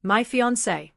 My fiancée.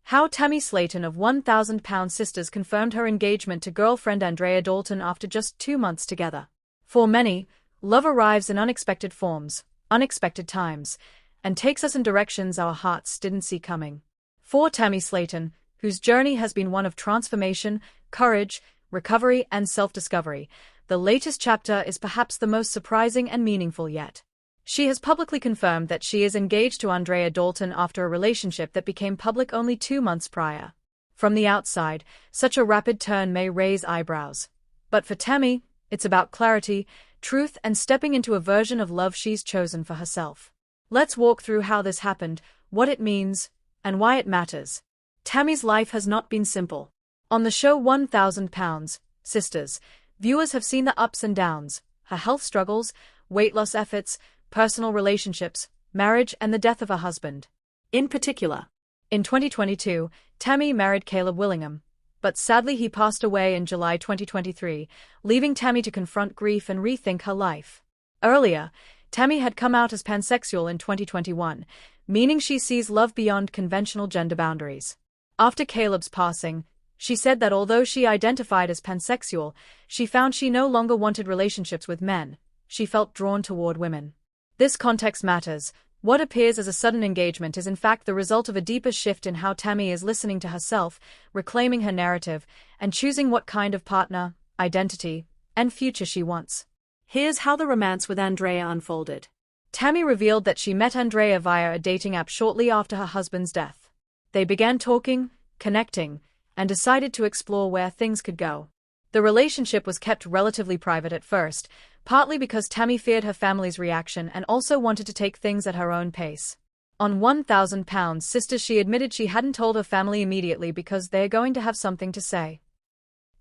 How Tammy Slaton of 1,000 Sisters confirmed her engagement to girlfriend Andrea Dalton after just 2 months together. For many, love arrives in unexpected forms, unexpected times, and takes us in directions our hearts didn't see coming. For Tammy Slaton, whose journey has been one of transformation, courage, recovery, and self-discovery, the latest chapter is perhaps the most surprising and meaningful yet. She has publicly confirmed that she is engaged to Andrea Dalton after a relationship that became public only 2 months prior. From the outside, such a rapid turn may raise eyebrows. But for Tammy, it's about clarity, truth, and stepping into a version of love she's chosen for herself. Let's walk through how this happened, what it means, and why it matters. Tammy's life has not been simple. On the show 1,000 Sisters, viewers have seen the ups and downs, her health struggles, weight loss efforts, personal relationships, marriage, and the death of her husband. In particular, in 2022, Tammy married Caleb Willingham, but sadly he passed away in July 2023, leaving Tammy to confront grief and rethink her life. Earlier, Tammy had come out as pansexual in 2021, meaning she sees love beyond conventional gender boundaries. After Caleb's passing, she said that although she identified as pansexual, she found she no longer wanted relationships with men. She felt drawn toward women. This context matters. What appears as a sudden engagement is in fact the result of a deeper shift in how Tammy is listening to herself, reclaiming her narrative, and choosing what kind of partner, identity, and future she wants. Here's how the romance with Andrea unfolded. Tammy revealed that she met Andrea via a dating app shortly after her husband's death. They began talking, connecting, and decided to explore where things could go. The relationship was kept relatively private at first, partly because Tammy feared her family's reaction and also wanted to take things at her own pace. On 1,000 Sisters, she admitted she hadn't told her family immediately because they're going to have something to say.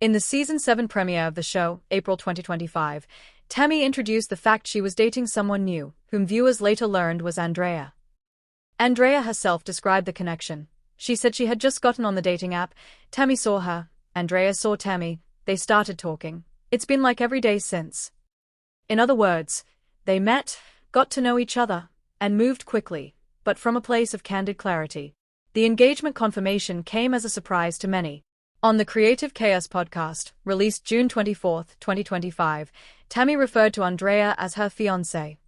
In the Season 7 premiere of the show, April 2025, Tammy introduced the fact she was dating someone new, whom viewers later learned was Andrea. Andrea herself described the connection. She said she had just gotten on the dating app, Tammy saw her, Andrea saw Tammy, they started talking. It's been like every day since. In other words, they met, got to know each other, and moved quickly, but from a place of candid clarity. The engagement confirmation came as a surprise to many. On the Creative Chaos podcast, released June 24, 2025, Tammy referred to Andrea as her fiancée.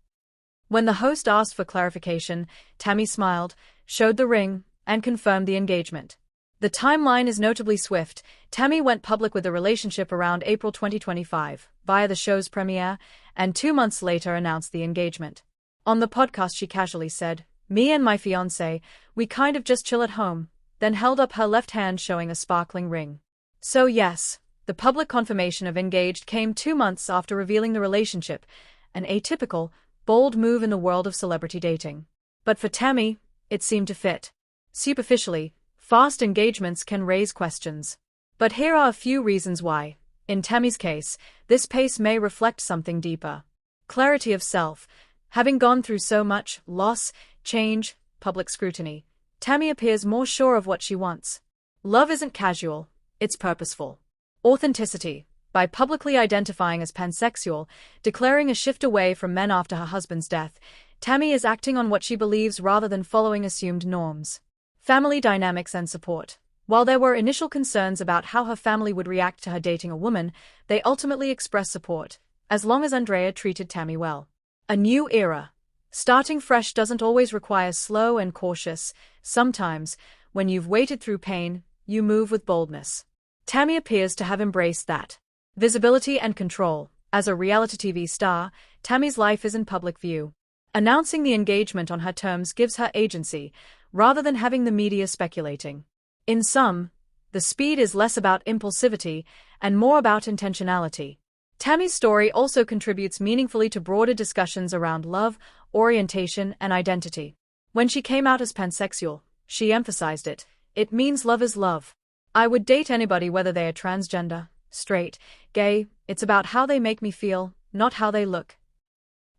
When the host asked for clarification, Tammy smiled, showed the ring, and confirmed the engagement. The timeline is notably swift. Tammy went public with the relationship around April 2025, via the show's premiere, and 2 months later announced the engagement. On the podcast she casually said, "Me and my fiancé, we kind of just chill at home," then held up her left hand showing a sparkling ring. So yes, the public confirmation of engaged came 2 months after revealing the relationship, an atypical, bold move in the world of celebrity dating. But for Tammy, it seemed to fit. Superficially, fast engagements can raise questions. But here are a few reasons why. In Tammy's case, this pace may reflect something deeper. Clarity of self. Having gone through so much loss, change, public scrutiny, Tammy appears more sure of what she wants. Love isn't casual, it's purposeful. Authenticity. By publicly identifying as pansexual, declaring a shift away from men after her husband's death, Tammy is acting on what she believes rather than following assumed norms. Family dynamics and support. While there were initial concerns about how her family would react to her dating a woman, they ultimately expressed support, as long as Andrea treated Tammy well. A new era. Starting fresh doesn't always require slow and cautious. Sometimes, when you've waded through pain, you move with boldness. Tammy appears to have embraced that. Visibility and control. As a reality TV star, Tammy's life is in public view. Announcing the engagement on her terms gives her agency, rather than having the media speculating. In sum, the speed is less about impulsivity and more about intentionality. Tammy's story also contributes meaningfully to broader discussions around love, orientation, and identity. When she came out as pansexual, she emphasized it. It means love is love. I would date anybody whether they are transgender, straight, gay, it's about how they make me feel, not how they look.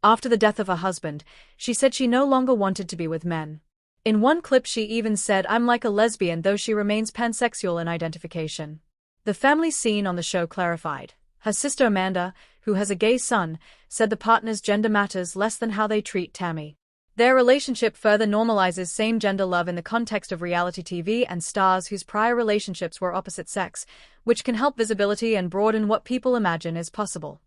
After the death of her husband, she said she no longer wanted to be with men. In one clip she even said, "I'm like a lesbian," though she remains pansexual in identification. The family scene on the show clarified. Her sister Amanda, who has a gay son, said the partner's gender matters less than how they treat Tammy. Their relationship further normalizes same-gender love in the context of reality TV and stars whose prior relationships were opposite sex, which can help visibility and broaden what people imagine is possible.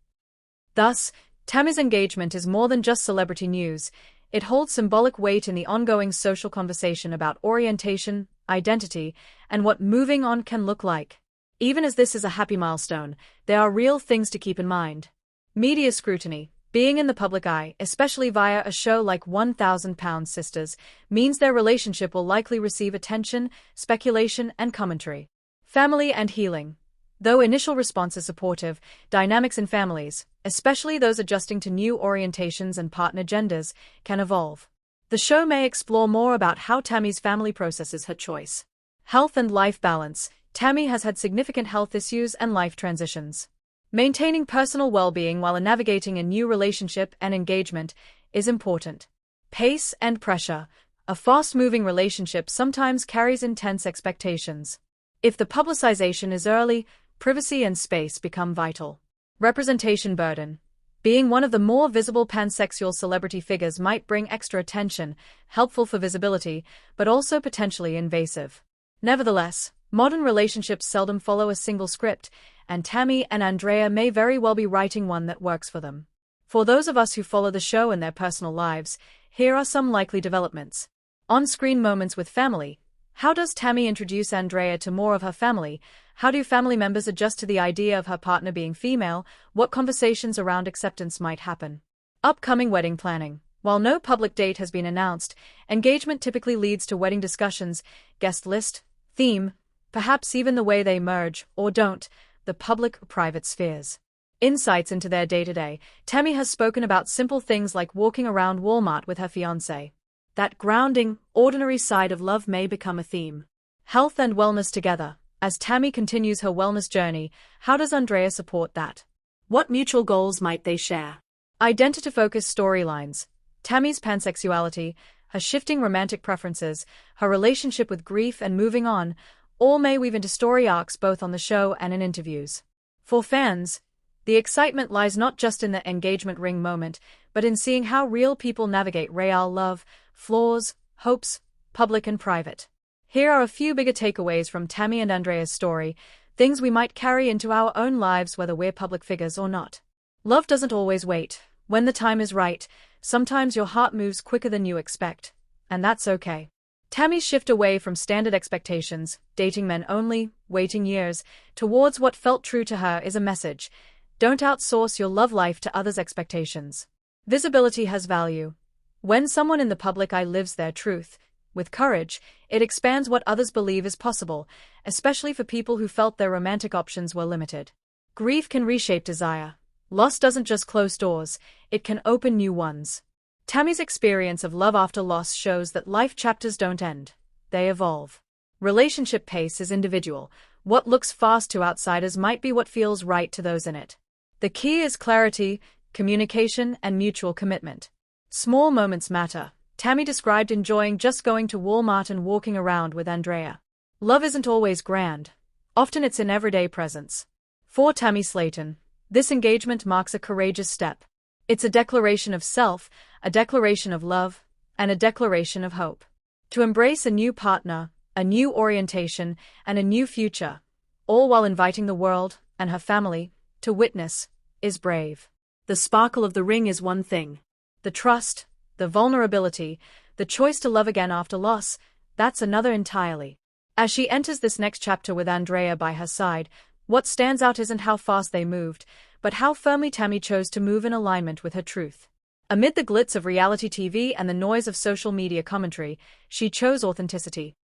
Thus, Tammy's engagement is more than just celebrity news. It holds symbolic weight in the ongoing social conversation about orientation, identity, and what moving on can look like. Even as this is a happy milestone, there are real things to keep in mind. Media scrutiny. Being in the public eye, especially via a show like 1,000 Sisters, means their relationship will likely receive attention, speculation, and commentary. Family and healing. Though initial response is supportive, dynamics in families, especially those adjusting to new orientations and partner genders, can evolve. The show may explore more about how Tammy's family processes her choice. Health and life balance. Tammy has had significant health issues and life transitions. Maintaining personal well-being while navigating a new relationship and engagement is important. Pace and pressure. A fast-moving relationship sometimes carries intense expectations. If the publicization is early, privacy and space become vital. Representation burden. Being one of the more visible pansexual celebrity figures might bring extra attention, helpful for visibility, but also potentially invasive. Nevertheless, modern relationships seldom follow a single script, and Tammy and Andrea may very well be writing one that works for them. For those of us who follow the show in their personal lives, here are some likely developments. On-screen moments with family. How does Tammy introduce Andrea to more of her family? How do family members adjust to the idea of her partner being female? What conversations around acceptance might happen? Upcoming wedding planning. While no public date has been announced, engagement typically leads to wedding discussions, guest list, theme, perhaps even the way they merge, or don't, the public-private spheres. Insights into their day-to-day. Tammy has spoken about simple things like walking around Walmart with her fiancé. That grounding, ordinary side of love may become a theme. Health and wellness together. As Tammy continues her wellness journey, how does Andrea support that? What mutual goals might they share? Identity-focused storylines. Tammy's pansexuality, her shifting romantic preferences, her relationship with grief and moving on, all may weave into story arcs both on the show and in interviews. For fans, the excitement lies not just in the engagement ring moment, but in seeing how real people navigate real love, flaws, hopes, public and private. Here are a few bigger takeaways from Tammy and Andrea's story, things we might carry into our own lives whether we're public figures or not. Love doesn't always wait. When the time is right, sometimes your heart moves quicker than you expect, and that's okay. Tammy's shift away from standard expectations, dating men only, waiting years, towards what felt true to her is a message. Don't outsource your love life to others' expectations. Visibility has value. When someone in the public eye lives their truth, with courage, it expands what others believe is possible, especially for people who felt their romantic options were limited. Grief can reshape desire. Loss doesn't just close doors, it can open new ones. Tammy's experience of love after loss shows that life chapters don't end, they evolve. Relationship pace is individual. What looks fast to outsiders might be what feels right to those in it. The key is clarity, communication, and mutual commitment. Small moments matter. Tammy described enjoying just going to Walmart and walking around with Andrea. Love isn't always grand. Often it's in everyday presence. For Tammy Slaton, this engagement marks a courageous step. It's a declaration of self, a declaration of love, and a declaration of hope. To embrace a new partner, a new orientation, and a new future, all while inviting the world, and her family, to witness, is brave. The sparkle of the ring is one thing. The trust, the vulnerability, the choice to love again after loss, that's another entirely. As she enters this next chapter with Andrea by her side, what stands out isn't how fast they moved, but how firmly Tammy chose to move in alignment with her truth. Amid the glitz of reality TV and the noise of social media commentary, she chose authenticity.